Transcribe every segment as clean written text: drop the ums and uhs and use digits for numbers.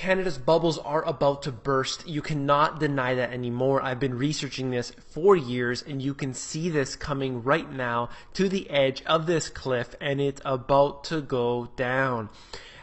Canada's bubbles are about to burst. You cannot deny that anymore. I've been researching this for years, and you can see this coming right now to the edge of this cliff, and it's about to go down.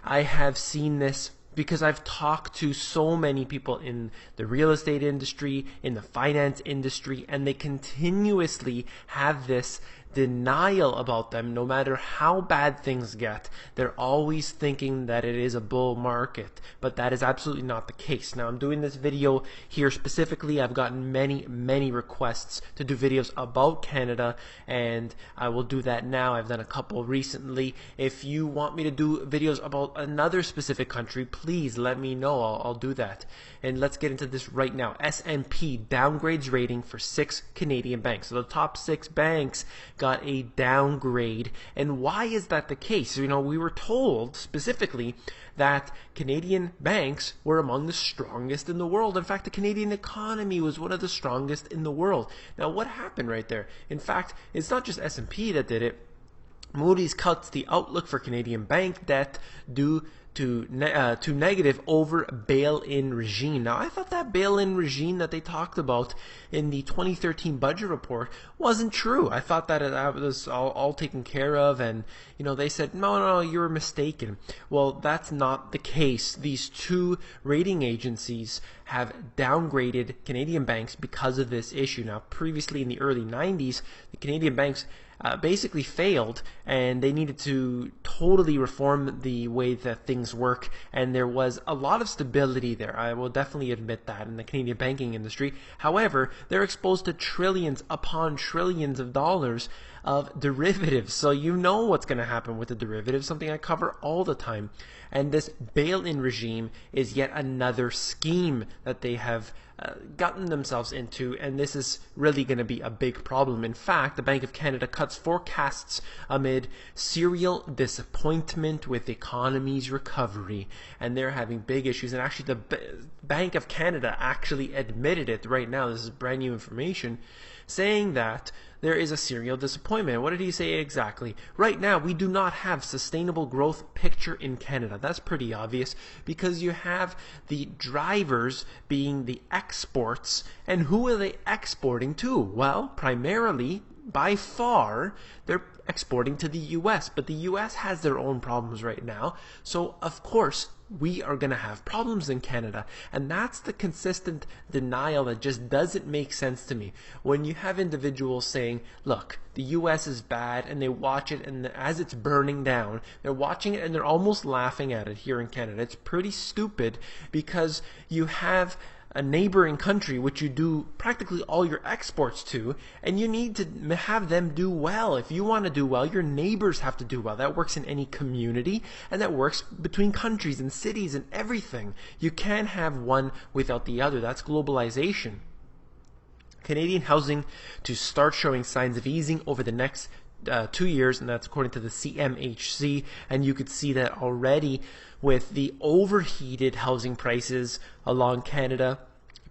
I have seen this because I've talked to so many people in the real estate industry, in the finance industry, and they continuously have this denial about them. No matter how bad things get, they're always thinking that it is a bull market, but that is absolutely not the case. Now, I'm doing this video here specifically. I've gotten many requests to do videos about Canada, and I will do that now. I've done a couple recently. If you want me to do videos about another specific country, please let me know. I'll do that. And let's get into this right now. S&P downgrades rating for 6 Canadian banks. So the top 6 banks got a downgrade. And why is that the case? You know, we were told specifically that Canadian banks were among the strongest in the world. In fact, the Canadian economy was one of the strongest in the world. Now, what happened right there? In fact, it's not just S&P that did it. Moody's cuts the outlook for Canadian bank debt due to negative over bail-in regime. Now, I thought that bail-in regime that they talked about in the 2013 budget report wasn't true. I thought that it was all taken care of, and you know, they said, no, you're mistaken. Well, that's not the case. These 2 rating agencies have downgraded Canadian banks because of this issue. Now, previously in the early 90s, the Canadian banks basically failed, and they needed to totally reform the way that things work, and there was a lot of stability there. I will definitely admit that in the Canadian banking industry. However, they're exposed to trillions upon trillions of dollars of derivatives, so you know what's going to happen with the derivatives, something I cover all the time. And this bail-in regime is yet another scheme that they have gotten themselves into, and this is really going to be a big problem. In fact, the Bank of Canada cuts forecasts amid serial disappointment with the economy's recovery, and they're having big issues. And actually, the Bank of Canada actually admitted it right now. This is brand new information, saying that there is a serial disappointment. What did he say exactly? Right now, we do not have sustainable growth picture in Canada. That's pretty obvious, because you have the drivers being the exports, and who are they exporting to? Well, primarily, by far, they're exporting to the US, but the US has their own problems right now, so of course we are going to have problems in Canada. And that's the consistent denial that just doesn't make sense to me. When you have individuals saying, look, the US is bad, and they watch it, and as it's burning down, they're watching it and they're almost laughing at it here in Canada. It's pretty stupid, because you have a neighboring country which you do practically all your exports to, and you need to have them do well. If you want to do well, your neighbors have to do well. That works in any community, and that works between countries and cities and everything. You can't have one without the other. That's globalization. Canadian housing to start showing signs of easing over the next 2 years, and that's according to the CMHC, and you could see that already with the overheated housing prices along Canada,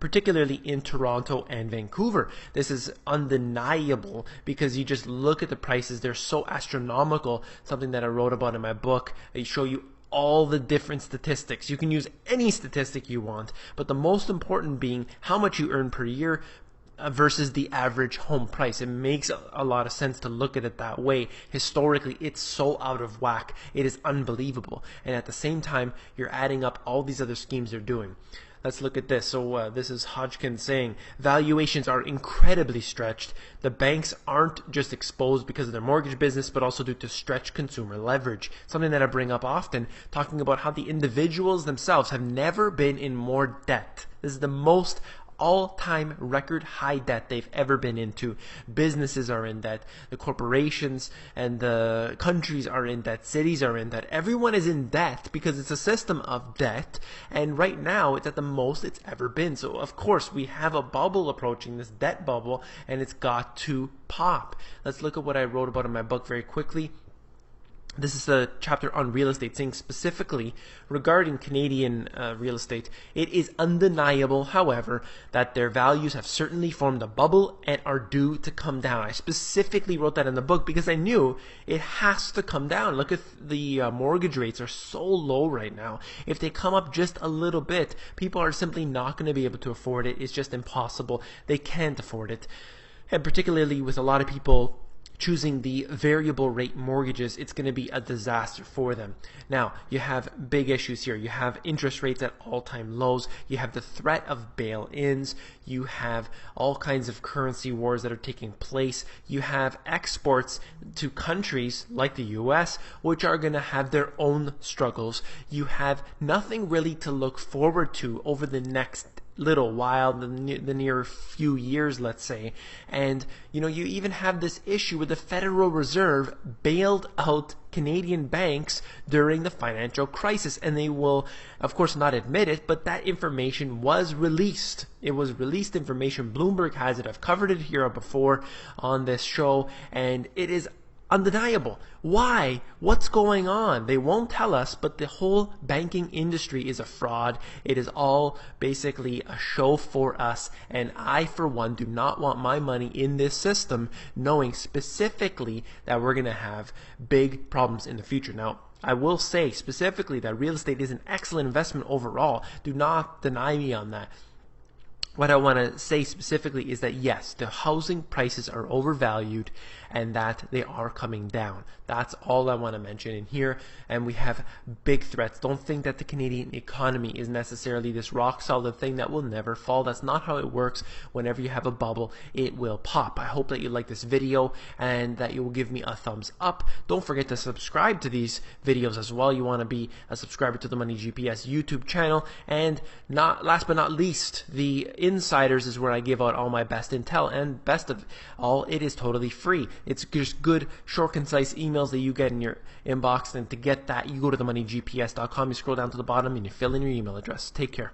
particularly in Toronto and Vancouver. This is undeniable, because you just look at the prices, they're so astronomical. Something that I wrote about in my book. I show you all the different statistics. You can use any statistic you want, but the most important being how much you earn per year versus the average home price. It makes a lot of sense to look at it that way. Historically, it's so out of whack. It is unbelievable. And at the same time, you're adding up all these other schemes they're doing. Let's look at this. So this is Hodgkin saying, valuations are incredibly stretched. The banks aren't just exposed because of their mortgage business, but also due to stretched consumer leverage. Something that I bring up often, talking about how the individuals themselves have never been in more debt. This is the most all-time record high debt they've ever been into. Businesses are in debt, the corporations and the countries are in debt, cities are in debt. Everyone is in debt because it's a system of debt, and right now it's at the most it's ever been. So of course we have a bubble approaching, this debt bubble, and it's got to pop. Let's look at what I wrote about in my book very quickly. This is a chapter on real estate, saying specifically regarding Canadian real estate, it is undeniable, however, that their values have certainly formed a bubble and are due to come down. I specifically wrote that in the book because I knew it has to come down. Look at the mortgage rates are so low right now. If they come up just a little bit, people are simply not going to be able to afford it. It's just impossible. They can't afford it. And particularly with a lot of people choosing the variable rate mortgages, it's going to be a disaster for them. Now, you have big issues here. You have interest rates at all-time lows. You have the threat of bail-ins. You have all kinds of currency wars that are taking place. You have exports to countries like the US, which are going to have their own struggles. You have nothing really to look forward to over the next little while, the near few years, let's say. And you even have this issue with the Federal Reserve bailed out Canadian banks during the financial crisis, and they will of course not admit it, but that information was released. It was released information. Bloomberg has it. I've covered it here before on this show, and it is undeniable. Why? What's going on? They won't tell us, but the whole banking industry is a fraud. It is all basically a show for us, and I, for one, do not want my money in this system, knowing specifically that we're going to have big problems in the future. Now, I will say specifically that real estate is an excellent investment overall. Do not deny me on that. What I want to say specifically is that yes, the housing prices are overvalued and that they are coming down. That's all I want to mention in here. And we have big threats. Don't think that the Canadian economy is necessarily this rock solid thing that will never fall. That's not how it works. Whenever you have a bubble, it will pop. I hope that you like this video and that you will give me a thumbs up. Don't forget to subscribe to these videos as well. You want to be a subscriber to the Money GPS YouTube channel. And last but not least, the Insiders is where I give out all my best intel, and best of all, it is totally free. It's just good, short, concise emails that you get in your inbox, and to get that, you go to themoneygps.com, you scroll down to the bottom, and you fill in your email address. Take care.